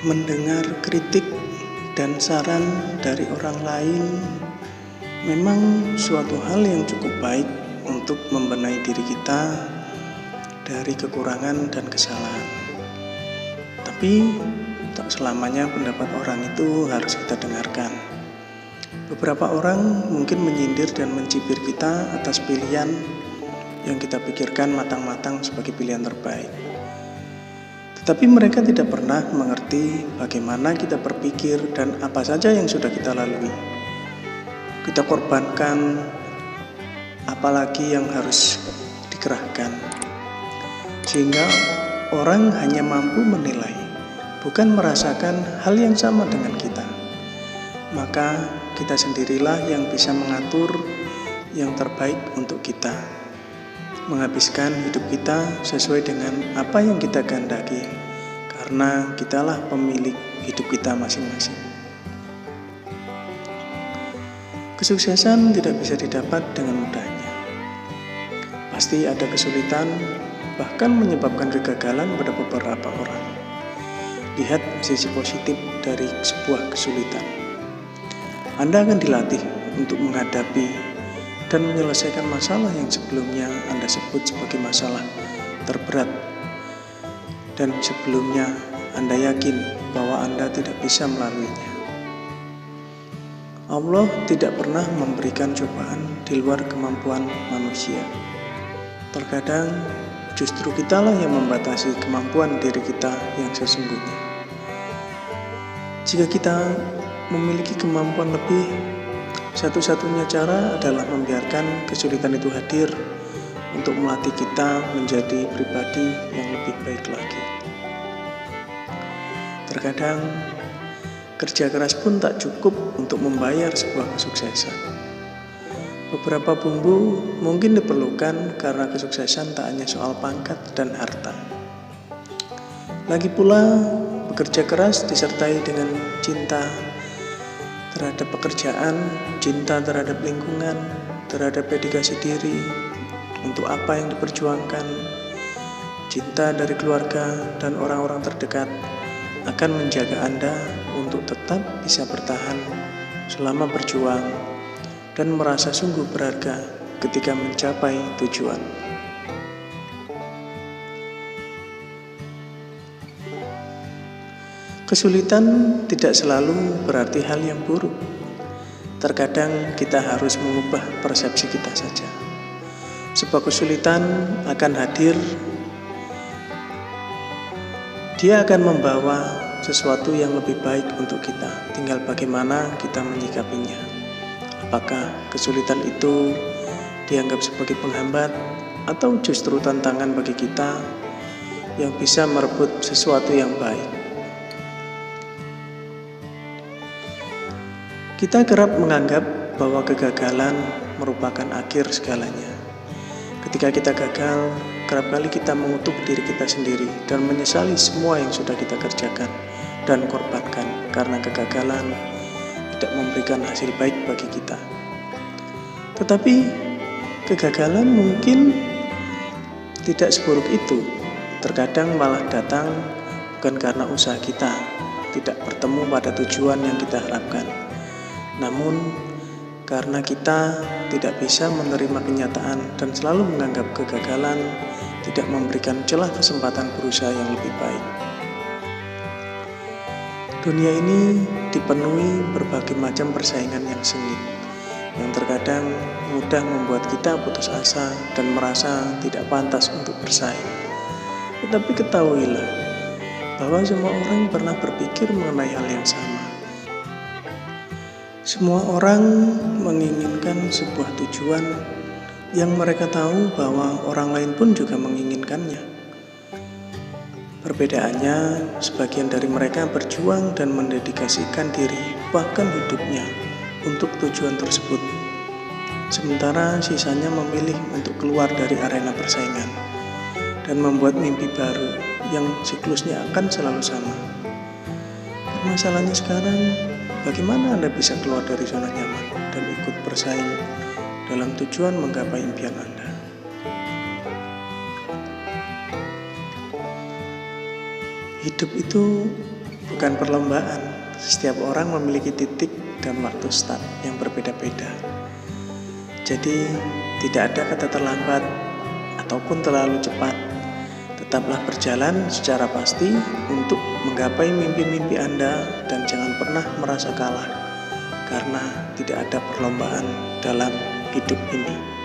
Mendengar kritik dan saran dari orang lain memang suatu hal yang cukup baik untuk membenahi diri kita dari kekurangan dan kesalahan. Tapi tak selamanya pendapat orang itu harus kita dengarkan. Beberapa orang mungkin menyindir dan mencibir kita atas pilihan yang kita pikirkan matang-matang sebagai pilihan terbaik. Tetapi mereka tidak pernah mengerti bagaimana kita berpikir dan apa saja yang sudah kita lalui. Kita korbankan, apalagi yang harus dikerahkan. Sehingga orang hanya mampu menilai, bukan merasakan hal yang sama dengan kita. Maka kita sendirilah yang bisa mengatur yang terbaik untuk kita. Menghabiskan hidup kita sesuai dengan apa yang kita kehendaki, karena kitalah pemilik hidup kita masing-masing. Kesuksesan tidak bisa didapat dengan mudahnya. Pasti ada kesulitan, bahkan menyebabkan kegagalan pada beberapa orang. Lihat sisi positif dari sebuah kesulitan. Anda akan dilatih untuk menghadapi dan menyelesaikan masalah yang sebelumnya Anda sebut sebagai masalah terberat, dan sebelumnya Anda yakin bahwa Anda tidak bisa melaluinya. Allah tidak pernah memberikan cobaan di luar kemampuan manusia. Terkadang justru kitalah yang membatasi kemampuan diri kita yang sesungguhnya. Jika kita memiliki kemampuan lebih, satu-satunya cara adalah membiarkan kesulitan itu hadir untuk melatih kita menjadi pribadi yang lebih baik lagi. Terkadang, kerja keras pun tak cukup untuk membayar sebuah kesuksesan. Beberapa bumbu mungkin diperlukan karena kesuksesan tak hanya soal pangkat dan harta. Lagi pula, bekerja keras disertai dengan cinta terhadap pekerjaan, cinta terhadap lingkungan, terhadap dedikasi diri untuk apa yang diperjuangkan, cinta dari keluarga dan orang-orang terdekat akan menjaga Anda untuk tetap bisa bertahan selama berjuang dan merasa sungguh berharga ketika mencapai tujuan. Kesulitan tidak selalu berarti hal yang buruk. Terkadang kita harus mengubah persepsi kita saja. Sebuah kesulitan akan hadir, dia akan membawa sesuatu yang lebih baik untuk kita. Tinggal bagaimana kita menyikapinya. Apakah kesulitan itu dianggap sebagai penghambat atau justru tantangan bagi kita yang bisa merebut sesuatu yang baik. Kita kerap menganggap bahwa kegagalan merupakan akhir segalanya. Ketika kita gagal, kerap kali kita mengutuk diri kita sendiri dan menyesali semua yang sudah kita kerjakan dan korbankan karena kegagalan tidak memberikan hasil baik bagi kita. Tetapi kegagalan mungkin tidak seburuk itu. Terkadang malah datang bukan karena usaha kita tidak bertemu pada tujuan yang kita harapkan, namun karena kita tidak bisa menerima kenyataan dan selalu menganggap kegagalan tidak memberikan celah kesempatan berusaha yang lebih baik. Dunia ini dipenuhi berbagai macam persaingan yang sengit, yang terkadang mudah membuat kita putus asa dan merasa tidak pantas untuk bersaing. Tetapi ketahuilah bahwa semua orang pernah berpikir mengenai hal yang sama. Semua orang menginginkan sebuah tujuan yang mereka tahu bahwa orang lain pun juga menginginkannya. Perbedaannya, sebagian dari mereka berjuang dan mendedikasikan diri, bahkan hidupnya, untuk tujuan tersebut. Sementara sisanya memilih untuk keluar dari arena persaingan dan membuat mimpi baru yang siklusnya akan selalu sama. Permasalahannya sekarang, bagaimana Anda bisa keluar dari zona nyaman dan ikut bersaing dalam tujuan menggapai impian Anda? Hidup itu bukan perlombaan. Setiap orang memiliki titik dan waktu start yang berbeda-beda. Jadi, tidak ada kata terlambat ataupun terlalu cepat. Tetaplah berjalan secara pasti untuk menggapai mimpi-mimpi Anda dan jangan pernah merasa kalah, karena tidak ada perlombaan dalam hidup ini.